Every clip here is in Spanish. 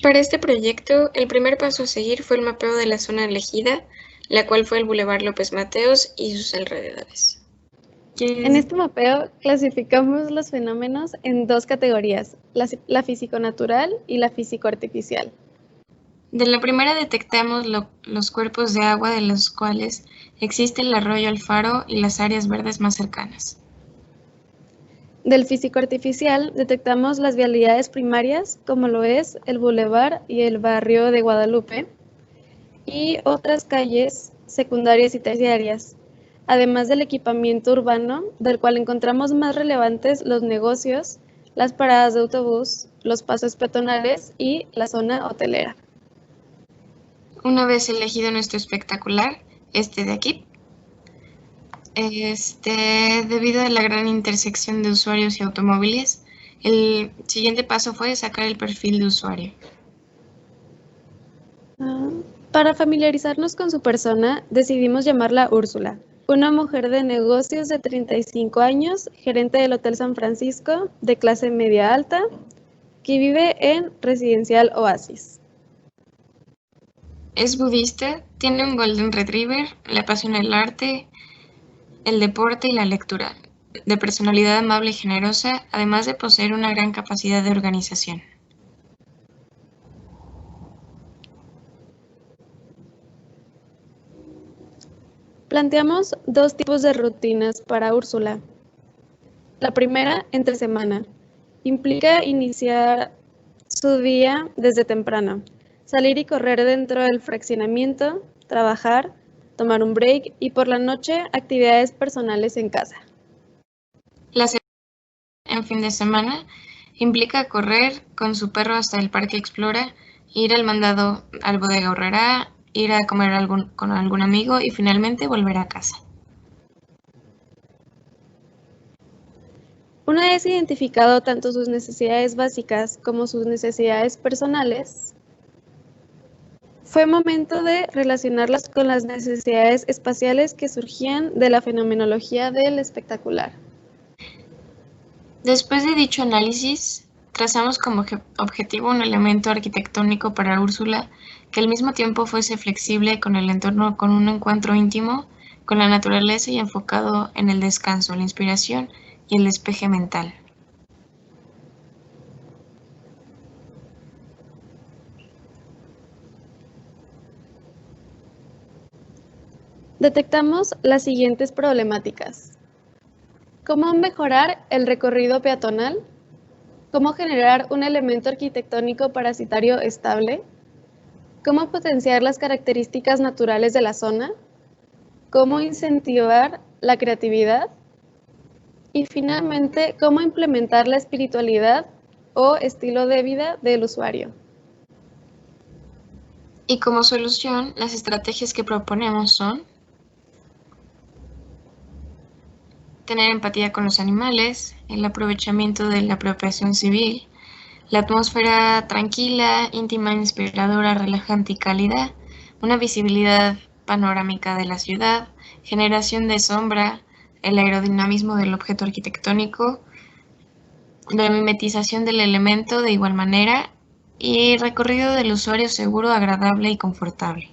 Para este proyecto, el primer paso a seguir fue el mapeo de la zona elegida, la cual fue el Boulevard López Mateos y sus alrededores. En este mapeo clasificamos los fenómenos en dos categorías, la físico-natural y la físico-artificial. De la primera detectamos los cuerpos de agua de los cuales existe el arroyo Alfaro y las áreas verdes más cercanas. Del físico-artificial detectamos las vialidades primarias, como lo es el Boulevard y el barrio de Guadalupe, y otras calles secundarias y terciarias, además del equipamiento urbano, del cual encontramos más relevantes los negocios, las paradas de autobús, los pasos peatonales y la zona hotelera. Una vez elegido nuestro espectacular, este de aquí, debido a la gran intersección de usuarios y automóviles, el siguiente paso fue sacar el perfil de usuario. Para familiarizarnos con su persona, decidimos llamarla Úrsula, una mujer de negocios de 35 años, gerente del Hotel San Francisco, de clase media alta, que vive en Residencial Oasis. Es budista, tiene un Golden Retriever, le apasiona el arte, el deporte y la lectura, de personalidad amable y generosa, además de poseer una gran capacidad de organización. Planteamos dos tipos de rutinas para Úrsula. La primera, entre semana, implica iniciar su día desde temprano, salir y correr dentro del fraccionamiento, trabajar, tomar un break y por la noche actividades personales en casa. La segunda, en fin de semana, implica correr con su perro hasta el Parque Explora, ir al mandado al Bodega Aurrerá, ir a comer con algún amigo y finalmente volver a casa. Una vez identificado tanto sus necesidades básicas como sus necesidades personales, fue momento de relacionarlas con las necesidades espaciales que surgían de la fenomenología del espectacular. Después de dicho análisis, trazamos como objetivo un elemento arquitectónico para Úrsula que al mismo tiempo fuese flexible con el entorno, con un encuentro íntimo con la naturaleza y enfocado en el descanso, la inspiración y el despeje mental. Detectamos las siguientes problemáticas. ¿Cómo mejorar el recorrido peatonal? ¿Cómo generar un elemento arquitectónico parasitario estable? ¿Cómo potenciar las características naturales de la zona? ¿Cómo incentivar la creatividad? Y finalmente, ¿cómo implementar la espiritualidad o estilo de vida del usuario? Y como solución, las estrategias que proponemos son tener empatía con los animales, el aprovechamiento de la apropiación civil, la atmósfera tranquila, íntima, inspiradora, relajante y cálida, una visibilidad panorámica de la ciudad, generación de sombra, el aerodinamismo del objeto arquitectónico, la mimetización del elemento de igual manera y recorrido del usuario seguro, agradable y confortable.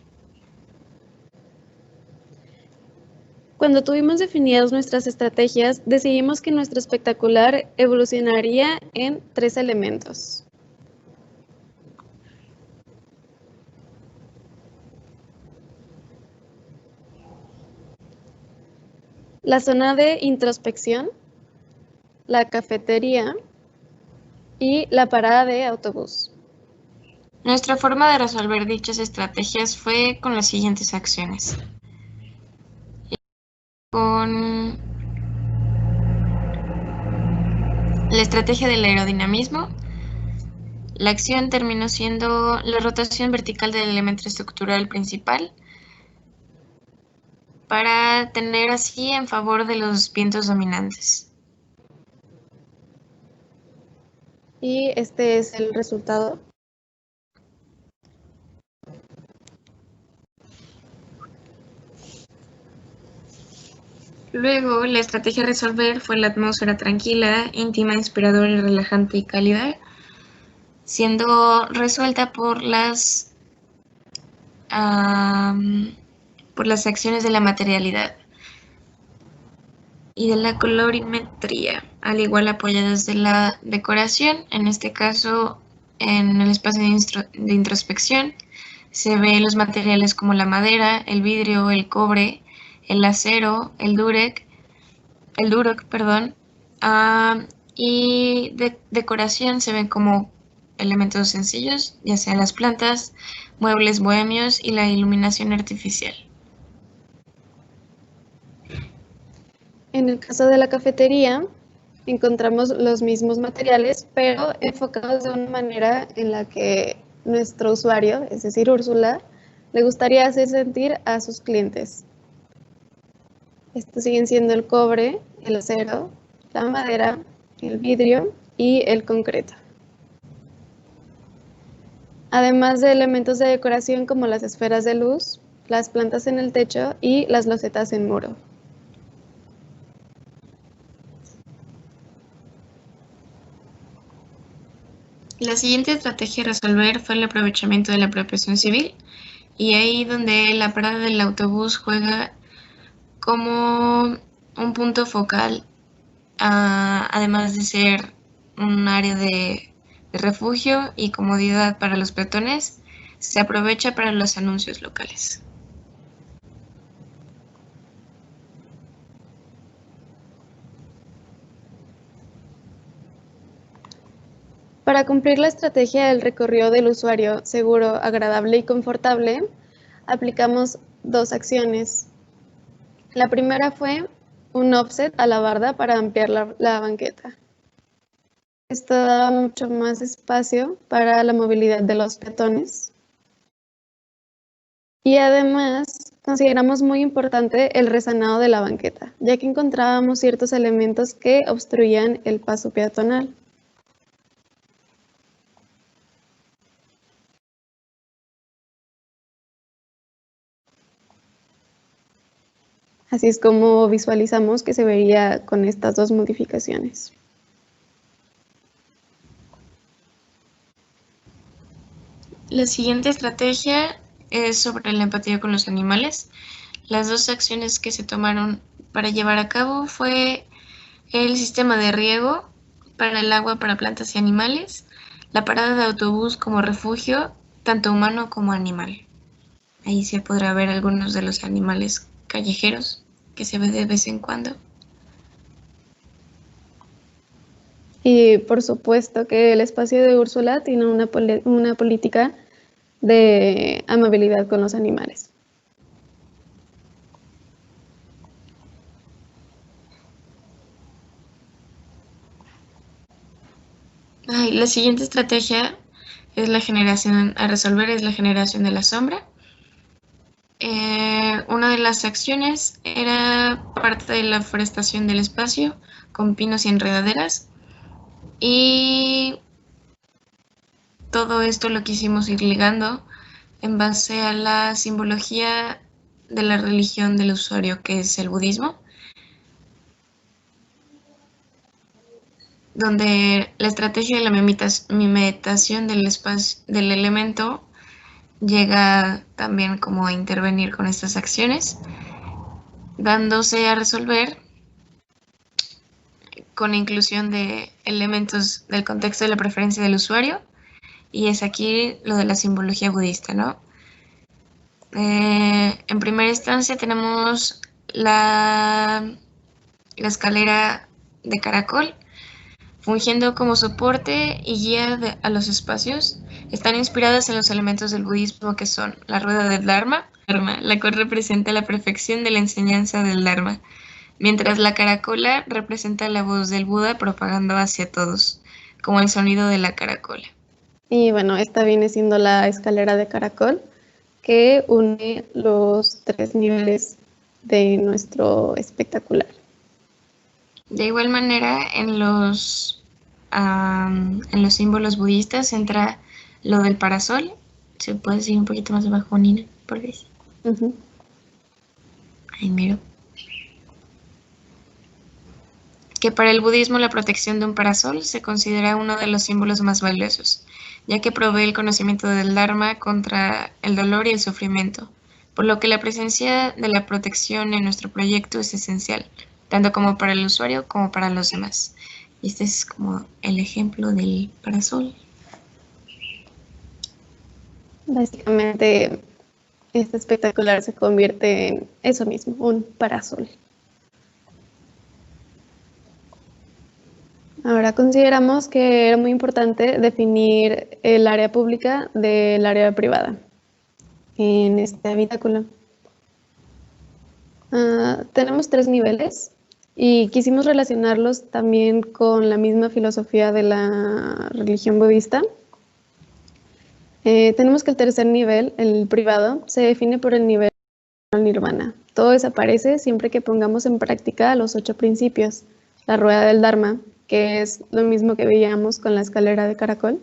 Cuando tuvimos definidas nuestras estrategias, decidimos que nuestro espectacular evolucionaría en 3 elementos. La zona de introspección, la cafetería y la parada de autobús. Nuestra forma de resolver dichas estrategias fue con las siguientes acciones. Con la estrategia del aerodinamismo, la acción terminó siendo la rotación vertical del elemento estructural principal para tener así en favor de los vientos dominantes. Y este es el resultado. Luego, la estrategia a resolver fue la atmósfera tranquila, íntima, inspiradora, relajante y cálida, siendo resuelta por las acciones de la materialidad y de la colorimetría, al igual apoyadas de la decoración. En este caso, en el espacio de introspección, se ven los materiales como la madera, el vidrio, el cobre, el acero, el duroc, perdón, y de decoración se ven como elementos sencillos, ya sean las plantas, muebles bohemios y la iluminación artificial. En el caso de la cafetería, encontramos los mismos materiales, pero enfocados de una manera en la que nuestro usuario, es decir, Úrsula, le gustaría hacer sentir a sus clientes. Estos siguen siendo el cobre, el acero, la madera, el vidrio y el concreto. Además de elementos de decoración como las esferas de luz, las plantas en el techo y las losetas en muro. La siguiente estrategia a resolver fue el aprovechamiento de la apropiación civil, y ahí donde la parada del autobús juega como un punto focal, además de ser un área de refugio y comodidad para los peatones, se aprovecha para los anuncios locales. Para cumplir la estrategia del recorrido del usuario seguro, agradable y confortable, aplicamos dos acciones. La primera fue un offset a la barda para ampliar la banqueta. Esto da mucho más espacio para la movilidad de los peatones. Y además, consideramos muy importante el resanado de la banqueta, ya que encontrábamos ciertos elementos que obstruían el paso peatonal. Así es como visualizamos que se vería con estas dos modificaciones. La siguiente estrategia es sobre la empatía con los animales. Las dos acciones que se tomaron para llevar a cabo fue el sistema de riego para el agua para plantas y animales, la parada de autobús como refugio, tanto humano como animal. Ahí se podrá ver algunos de los animales callejeros que se ve de vez en cuando. Y por supuesto que el espacio de Úrsula tiene una política de amabilidad con los animales. La siguiente estrategia es la generación a resolver, es la generación de la sombra. Una de las acciones era parte de la forestación del espacio con pinos y enredaderas, y todo esto lo quisimos ir ligando en base a la simbología de la religión del usuario, que es el budismo, donde la estrategia de la mimetación del espacio, del elemento, llega también como a intervenir con estas acciones, dándose a resolver con inclusión de elementos del contexto de la preferencia del usuario, y es aquí lo de la simbología budista, ¿no? En primera instancia tenemos la escalera de caracol, fungiendo como soporte y guía a los espacios. Están inspiradas en los elementos del budismo, que son la rueda del Dharma, la cual representa la perfección de la enseñanza del Dharma, mientras la caracola representa la voz del Buda propagando hacia todos, como el sonido de la caracola. Y bueno, esta viene siendo la escalera de caracol que une los 3 niveles de nuestro espectacular. De igual manera, en los símbolos budistas entra lo del parasol. ¿Se puede decir un poquito más abajo, Nina, por favor? Ahí miro. Que para el budismo la protección de un parasol se considera uno de los símbolos más valiosos, ya que provee el conocimiento del Dharma contra el dolor y el sufrimiento, por lo que la presencia de la protección en nuestro proyecto es esencial, tanto como para el usuario como para los demás. Y este es como el ejemplo del parasol. Básicamente, este espectacular se convierte en eso mismo, un parasol. Ahora consideramos que era muy importante definir el área pública del área privada en este habitáculo. Tenemos 3 niveles y quisimos relacionarlos también con la misma filosofía de la religión budista. Tenemos que el tercer nivel, el privado, se define por el nivel del nirvana. Todo desaparece siempre que pongamos en práctica los 8 principios, la rueda del Dharma, que es lo mismo que veíamos con la escalera de caracol.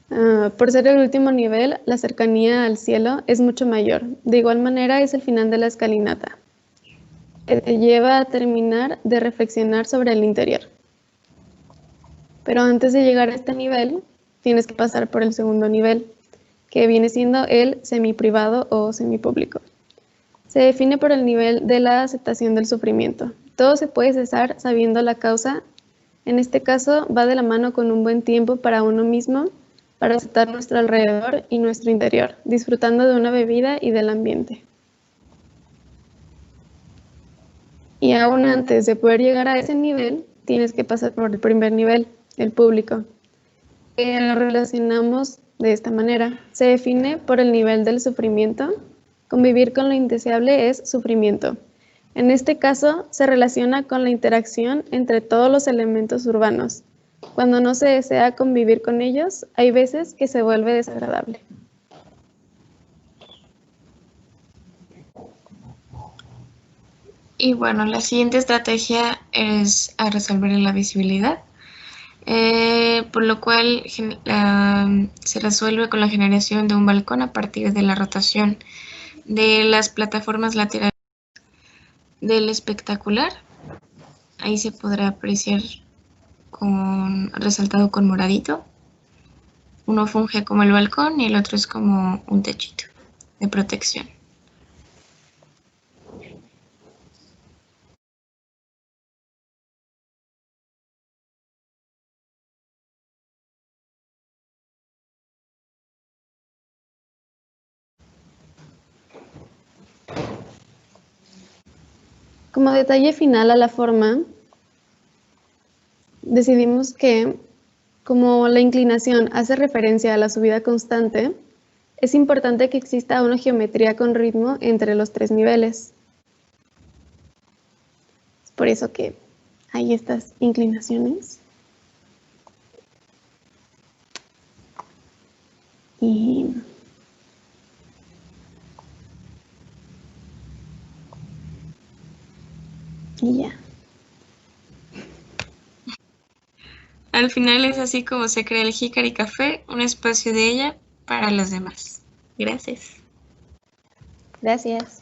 Por ser el último nivel, la cercanía al cielo es mucho mayor. De igual manera, es el final de la escalinata, que te lleva a terminar de reflexionar sobre el interior. Pero antes de llegar a este nivel, tienes que pasar por el segundo nivel, que viene siendo el semiprivado o semipúblico. Se define por el nivel de la aceptación del sufrimiento. Todo se puede cesar sabiendo la causa. En este caso, va de la mano con un buen tiempo para uno mismo, para aceptar nuestro alrededor y nuestro interior, disfrutando de una bebida y del ambiente. Y aún antes de poder llegar a ese nivel, tienes que pasar por el primer nivel, el público. Lo relacionamos de esta manera. Se define por el nivel del sufrimiento. Convivir con lo indeseable es sufrimiento. En este caso, se relaciona con la interacción entre todos los elementos urbanos. Cuando no se desea convivir con ellos, hay veces que se vuelve desagradable. Y bueno, la siguiente estrategia es a resolver en la visibilidad, por lo cual se resuelve con la generación de un balcón a partir de la rotación de las plataformas laterales del espectacular. Ahí se podrá apreciar resaltado con moradito. Uno funge como el balcón y el otro es como un techito de protección. Como detalle final a la forma, decidimos que, como la inclinación hace referencia a la subida constante, es importante que exista una geometría con ritmo entre los 3 niveles. Es por eso que hay estas inclinaciones. Y ya. Al final es así como se crea el Hikari Café, un espacio de ella para los demás. Gracias. Gracias.